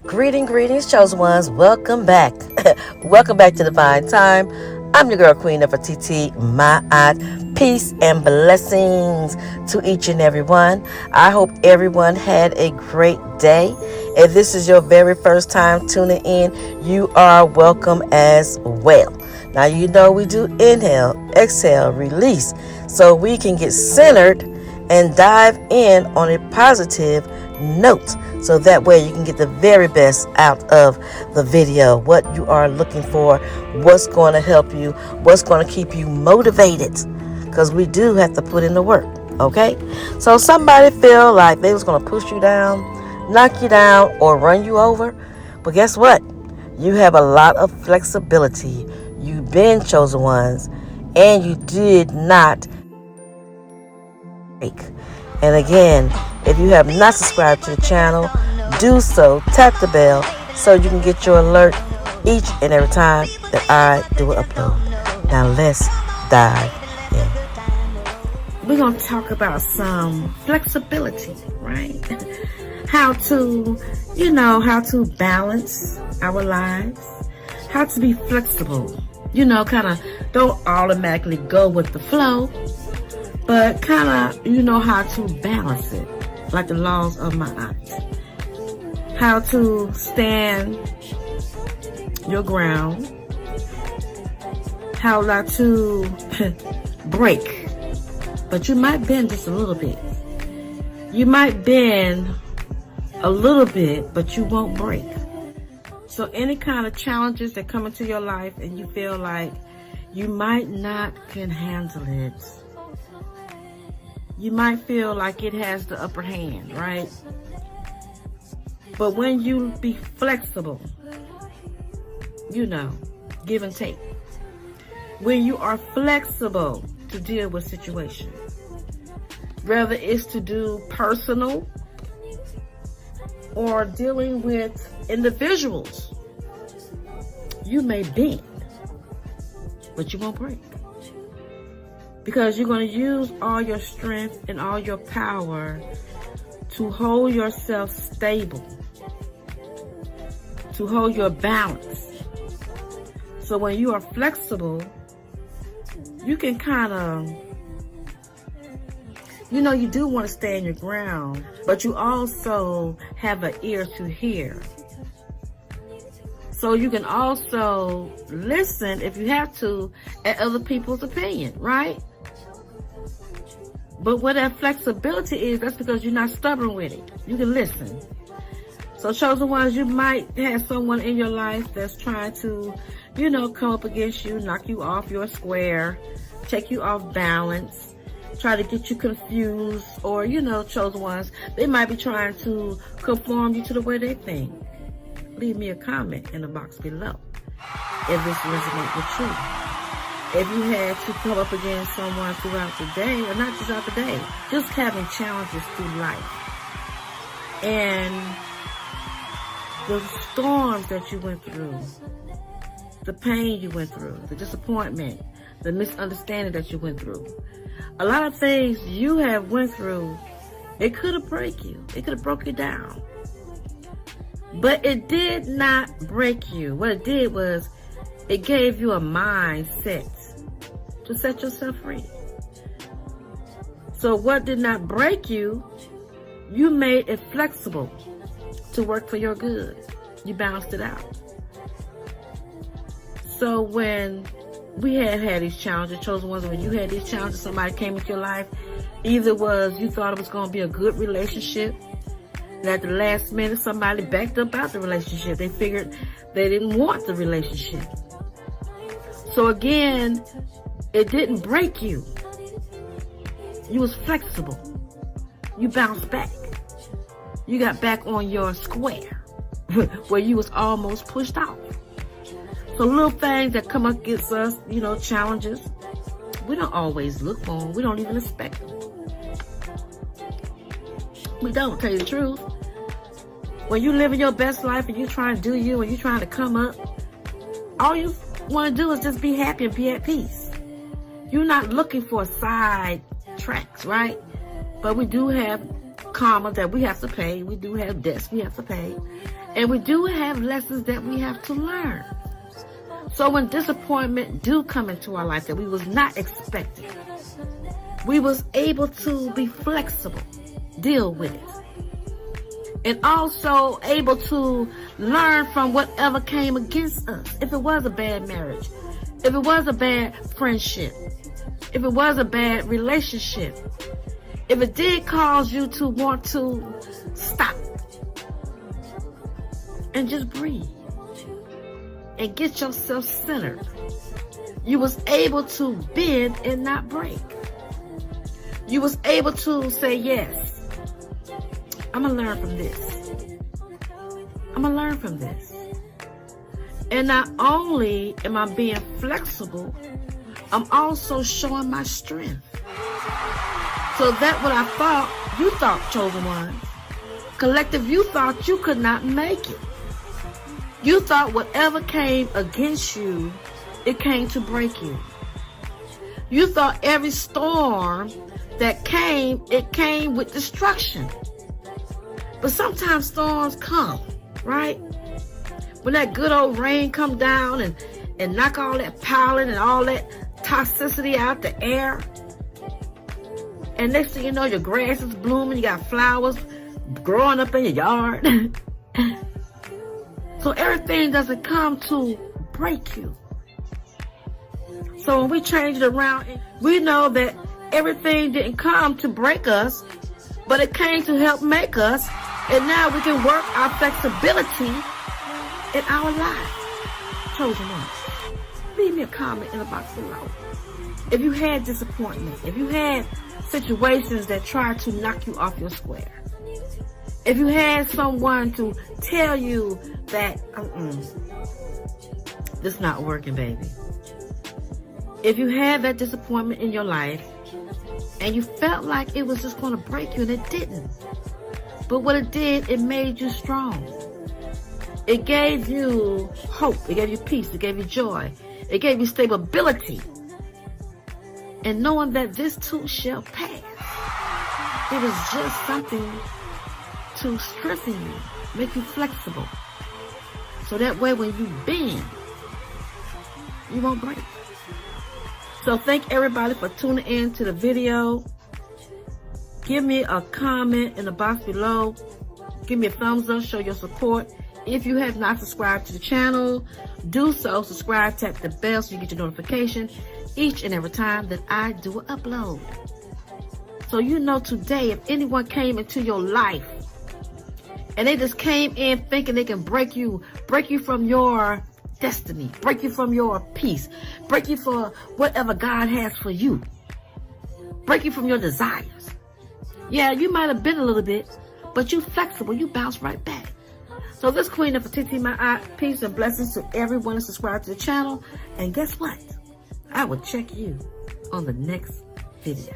Greetings, chosen ones. Welcome back. Welcome back to Divine Time. I'm your girl, Queen Nefertiti. My peace and blessings to each and every one. I hope everyone had a great day. If this is your very first time tuning in, you are welcome as well. Now, you know we do inhale, exhale, release, so we can get centered and dive in on a positive note, so that way you can get the very best out of the video, what you are looking for, what's going to help you, what's going to keep you motivated, because we do have to put in the work. Okay, so somebody feel like they was going to push you down, knock you down, or run you over, but guess what? You have a lot of flexibility. You've been chosen ones, and you did not break. And again, if you have not subscribed to the channel, do so. Tap the bell so you can get your alert each and every time that I do an upload. Now let's dive in. We're going to talk about some flexibility, right? How to balance our lives. How to be flexible. Kind of don't automatically go with the flow, but kind of, how to balance it, like the laws of Ma'at. How to stand your ground. How not to break. But you might bend just a little bit. You might bend a little bit, but you won't break. So any kind of challenges that come into your life and you feel like you might not can handle it, you might feel like it has the upper hand, right? But when you be flexible, give and take. When you are flexible to deal with situations, whether it's to do personal or dealing with individuals, you may bend, but you won't break. Because you're going to use all your strength and all your power to hold yourself stable, to hold your balance. So when you are flexible, you can kind of, you do want to stand your ground, but you also have an ear to hear. So you can also listen, if you have to, at other people's opinion, right? But what that flexibility is, that's because you're not stubborn with it. You can listen. So chosen ones, you might have someone in your life that's trying to, come up against you, knock you off your square, take you off balance, try to get you confused, or, chosen ones, they might be trying to conform you to the way they think. Leave me a comment in the box below if this resonates with you. If you had to come up against someone throughout the day, or not just throughout the day, just having challenges through life, and the storms that you went through, the pain you went through, the disappointment, the misunderstanding that you went through, a lot of things you have went through, it could have broke you. It could have broke you down. But it did not break you. What it did was, it gave you a mindset to set yourself free. So what did not break you, you made it flexible to work for your good. You balanced it out. So when we had these challenges, chosen ones, when you had these challenges, somebody came into your life, either was you thought it was going to be a good relationship, and at the last minute somebody backed up out the relationship. They figured they didn't want the relationship. So again, it didn't break you. You was flexible. You bounced back. You got back on your square where you was almost pushed out. So little things that come up against us, challenges, we don't always look for them. We don't even expect them. We don't, tell you the truth. When you living your best life and you trying to do you and you trying to come up, all you want to do is just be happy and be at peace. You're not looking for side tracks, right? But we do have karma that we have to pay. We do have debts we have to pay. And we do have lessons that we have to learn. So when disappointment do come into our life that we was not expecting, we was able to be flexible, deal with it. And also able to learn from whatever came against us. If it was a bad marriage, if it was a bad friendship, if it was a bad relationship, if it did cause you to want to stop and just breathe and get yourself centered, you was able to bend and not break. You was able to say, yes, I'm going to learn from this. I'm going to learn from this. And not only am I being flexible, I'm also showing my strength. So that what I thought, you thought, chosen ones. Collective, you thought you could not make it. You thought whatever came against you, it came to break you. You thought every storm that came, it came with destruction. But sometimes storms come, right? When that good old rain come down and knock all that pollen and all that toxicity out the air. And next thing you know, your grass is blooming, you got flowers growing up in your yard. So everything doesn't come to break you. So when we change it around, we know that everything didn't come to break us, but it came to help make us. And now we can work our flexibility in our lives. Chosen ones, leave me a comment in the box below. If you had disappointment, if you had situations that tried to knock you off your square, if you had someone to tell you that, this not working, baby. If you had that disappointment in your life and you felt like it was just going to break you and it didn't. But what it did, it made you strong. It gave you hope. It gave you peace. It gave you joy. It gave you stability. And knowing that this too shall pass. It is just something to strengthen you, make you flexible. So that way when you bend, you won't break. So thank everybody for tuning in to the video. Give me a comment in the box below. Give me a thumbs up, show your support. If you have not subscribed to the channel, do so. Subscribe, tap the bell so you get your notification each and every time that I do an upload. So you know today, if anyone came into your life and they just came in thinking they can break you from your destiny, break you from your peace, break you for whatever God has for you, break you from your desires. Yeah, you might have been a little bit, but you flexible, you bounce right back. So this Queen of Fatiti, my eye, peace and blessings to everyone who subscribed to the channel. And guess what? I will check you on the next video.